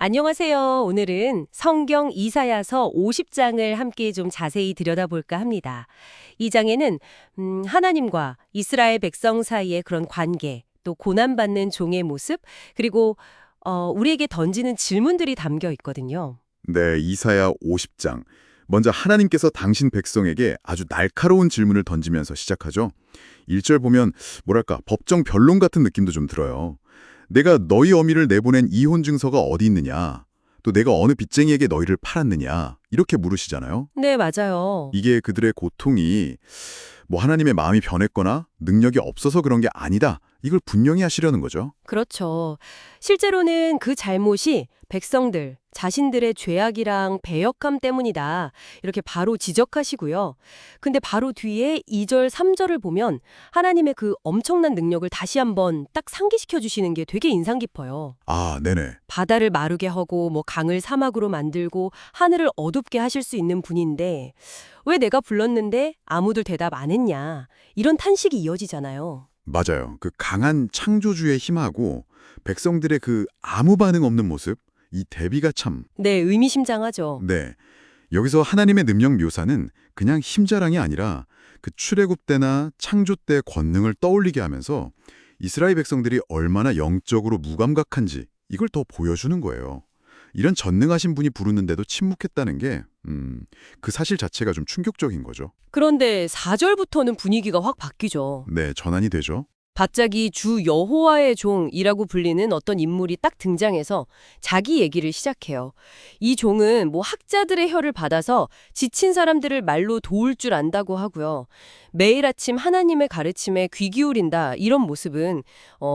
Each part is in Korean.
안녕하세요. 오늘은 성경 이사야서 50장을 함께 좀 자세히 들여다볼까 합니다. 이 장에는 하나님과 이스라엘 백성 사이의 그런 관계, 또 고난받는 종의 모습, 그리고 우리에게 던지는 질문들이 담겨 있거든요. 네, 이사야 50장. 먼저 하나님께서 당신 백성에게 아주 날카로운 질문을 던지면서 시작하죠. 1절 보면 뭐랄까 법정 변론 같은 느낌도 좀 들어요. 내가 너희 어미를 내보낸 이혼 증서가 어디 있느냐? 또 내가 어느 빚쟁이에게 너희를 팔았느냐? 이렇게 물으시잖아요. 네, 맞아요. 이게 그들의 고통이 뭐 하나님의 마음이 변했거나 능력이 없어서 그런 게 아니다. 이걸 분명히 하시려는 거죠. 그렇죠. 실제로는 그 잘못이 백성들, 자신들의 죄악이랑 배역함 때문이다. 이렇게 바로 지적하시고요. 근데 바로 뒤에 2절, 3절을 보면 하나님의 그 엄청난 능력을 다시 한번 딱 상기시켜 주시는 게 되게 인상 깊어요. 아, 네네. 바다를 마르게 하고 뭐 강을 사막으로 만들고 하늘을 어둡게 하실 수 있는 분인데 왜 내가 불렀는데 아무도 대답 안 했냐. 이런 탄식이 이어지잖아요. 맞아요. 그 강한 창조주의 힘하고 백성들의 그 아무 반응 없는 모습, 이 대비가 참. 네, 의미심장하죠. 네. 여기서 하나님의 능력 묘사는 그냥 힘자랑이 아니라 그 출애굽 때나 창조 때의 권능을 떠올리게 하면서 이스라엘 백성들이 얼마나 영적으로 무감각한지 이걸 더 보여주는 거예요. 이런 전능하신 분이 부르는데도 침묵했다는 게 그 사실 자체가 좀 충격적인 거죠. 그런데 4절부터는 분위기가 확 바뀌죠. 네, 전환이 되죠. 갑자기 주 여호와의 종이라고 불리는 어떤 인물이 딱 등장해서 자기 얘기를 시작해요. 이 종은 뭐 학자들의 혀를 받아서 지친 사람들을 말로 도울 줄 안다고 하고요. 매일 아침 하나님의 가르침에 귀 기울인다 이런 모습은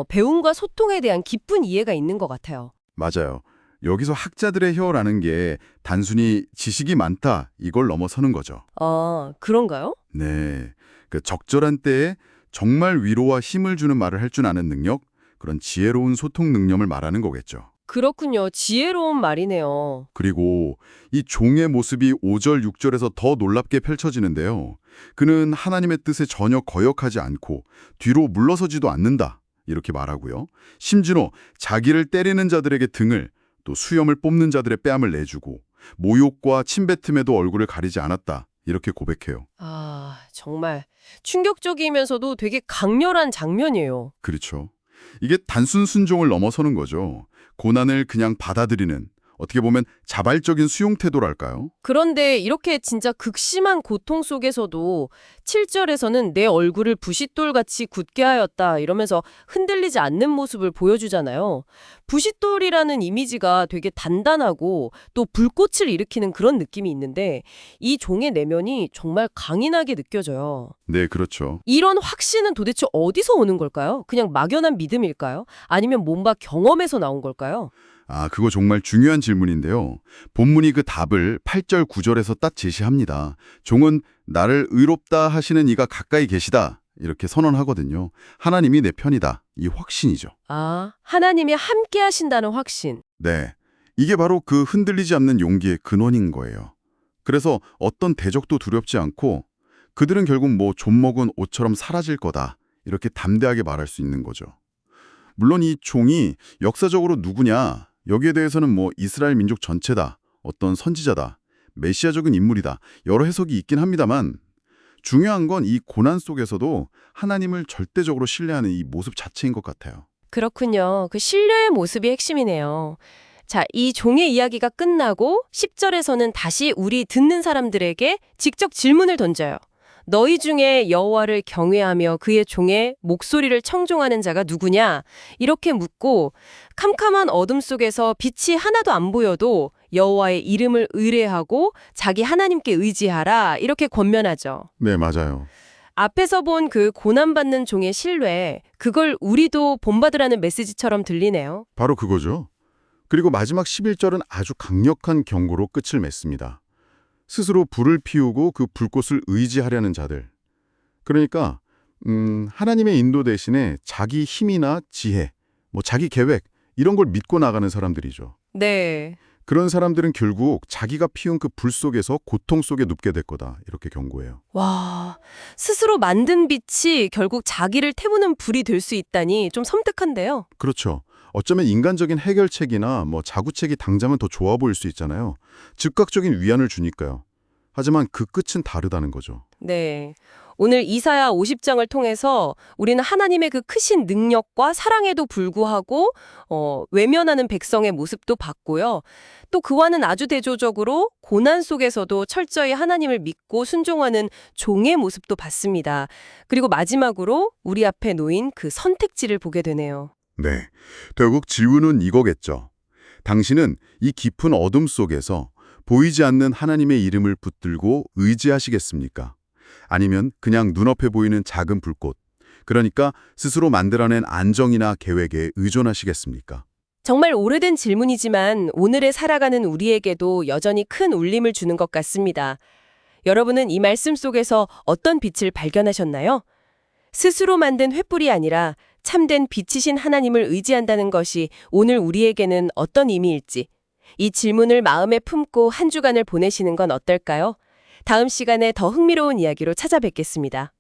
배움과 소통에 대한 깊은 이해가 있는 것 같아요. 맞아요. 여기서 학자들의 혀라는 게 단순히 지식이 많다 이걸 넘어서는 거죠. 아, 그런가요? 네. 그 적절한 때에 정말 위로와 힘을 주는 말을 할 줄 아는 능력, 그런 지혜로운 소통 능력을 말하는 거겠죠. 그렇군요. 지혜로운 말이네요. 그리고 이 종의 모습이 5절, 6절에서 더 놀랍게 펼쳐지는데요. 그는 하나님의 뜻에 전혀 거역하지 않고 뒤로 물러서지도 않는다. 이렇게 말하고요. 심지어 자기를 때리는 자들에게 등을, 또 수염을 뽑는 자들의 뺨을 내주고 모욕과 침뱉음에도 얼굴을 가리지 않았다. 이렇게 고백해요. 아, 정말 충격적이면서도 되게 강렬한 장면이에요. 그렇죠. 이게 단순 순종을 넘어서는 거죠. 고난을 그냥 받아들이는, 어떻게 보면 자발적인 수용 태도랄까요? 그런데 이렇게 진짜 극심한 고통 속에서도 7절에서는 내 얼굴을 부싯돌같이 굳게 하였다 이러면서 흔들리지 않는 모습을 보여주잖아요. 부싯돌이라는 이미지가 되게 단단하고 또 불꽃을 일으키는 그런 느낌이 있는데 이 종의 내면이 정말 강인하게 느껴져요. 네, 그렇죠. 이런 확신은 도대체 어디서 오는 걸까요? 그냥 막연한 믿음일까요? 아니면 뭔가 경험에서 나온 걸까요? 아, 그거 정말 중요한 질문인데요. 본문이 그 답을 8절, 9절에서 딱 제시합니다. 종은 나를 의롭다 하시는 이가 가까이 계시다. 이렇게 선언하거든요. 하나님이 내 편이다. 이 확신이죠. 아, 하나님이 함께 하신다는 확신. 네. 이게 바로 그 흔들리지 않는 용기의 근원인 거예요. 그래서 어떤 대적도 두렵지 않고 그들은 결국 뭐 좀먹은 옷처럼 사라질 거다. 이렇게 담대하게 말할 수 있는 거죠. 물론 이 종이 역사적으로 누구냐? 여기에 대해서는 뭐 이스라엘 민족 전체다, 어떤 선지자다, 메시아적인 인물이다, 여러 해석이 있긴 합니다만 중요한 건 이 고난 속에서도 하나님을 절대적으로 신뢰하는 이 모습 자체인 것 같아요. 그렇군요. 그 신뢰의 모습이 핵심이네요. 자, 이 종의 이야기가 끝나고 10절에서는 다시 우리 듣는 사람들에게 직접 질문을 던져요. 너희 중에 여호와를 경외하며 그의 종의 목소리를 청종하는 자가 누구냐? 이렇게 묻고 캄캄한 어둠 속에서 빛이 하나도 안 보여도 여호와의 이름을 의뢰하고 자기 하나님께 의지하라 이렇게 권면하죠. 네, 맞아요. 앞에서 본 그 고난받는 종의 신뢰, 그걸 우리도 본받으라는 메시지처럼 들리네요. 바로 그거죠. 그리고 마지막 11절은 아주 강력한 경고로 끝을 맺습니다. 스스로 불을 피우고 그 불꽃을 의지하려는 자들. 그러니까 하나님의 인도 대신에 자기 힘이나 지혜, 뭐 자기 계획 이런 걸 믿고 나가는 사람들이죠. 네. 그런 사람들은 결국 자기가 피운 그 불 속에서 고통 속에 눕게 될 거다. 이렇게 경고해요. 와, 스스로 만든 빛이 결국 자기를 태우는 불이 될 수 있다니 좀 섬뜩한데요. 그렇죠. 어쩌면 인간적인 해결책이나 자구책이 당장은 더 좋아 보일 수 있잖아요. 즉각적인 위안을 주니까요. 하지만 그 끝은 다르다는 거죠. 네. 오늘 이사야 50장을 통해서 우리는 하나님의 그 크신 능력과 사랑에도 불구하고 외면하는 백성의 모습도 봤고요. 또 그와는 아주 대조적으로 고난 속에서도 철저히 하나님을 믿고 순종하는 종의 모습도 봤습니다. 그리고 마지막으로 우리 앞에 놓인 그 선택지를 보게 되네요. 네. 결국 질문은 이거겠죠. 당신은 이 깊은 어둠 속에서 보이지 않는 하나님의 이름을 붙들고 의지하시겠습니까? 아니면 그냥 눈앞에 보이는 작은 불꽃, 그러니까 스스로 만들어낸 안정이나 계획에 의존하시겠습니까? 정말 오래된 질문이지만 오늘에 살아가는 우리에게도 여전히 큰 울림을 주는 것 같습니다. 여러분은 이 말씀 속에서 어떤 빛을 발견하셨나요? 스스로 만든 횃불이 아니라 참된 빛이신 하나님을 의지한다는 것이 오늘 우리에게는 어떤 의미일지, 이 질문을 마음에 품고 한 주간을 보내시는 건 어떨까요? 다음 시간에 더 흥미로운 이야기로 찾아뵙겠습니다.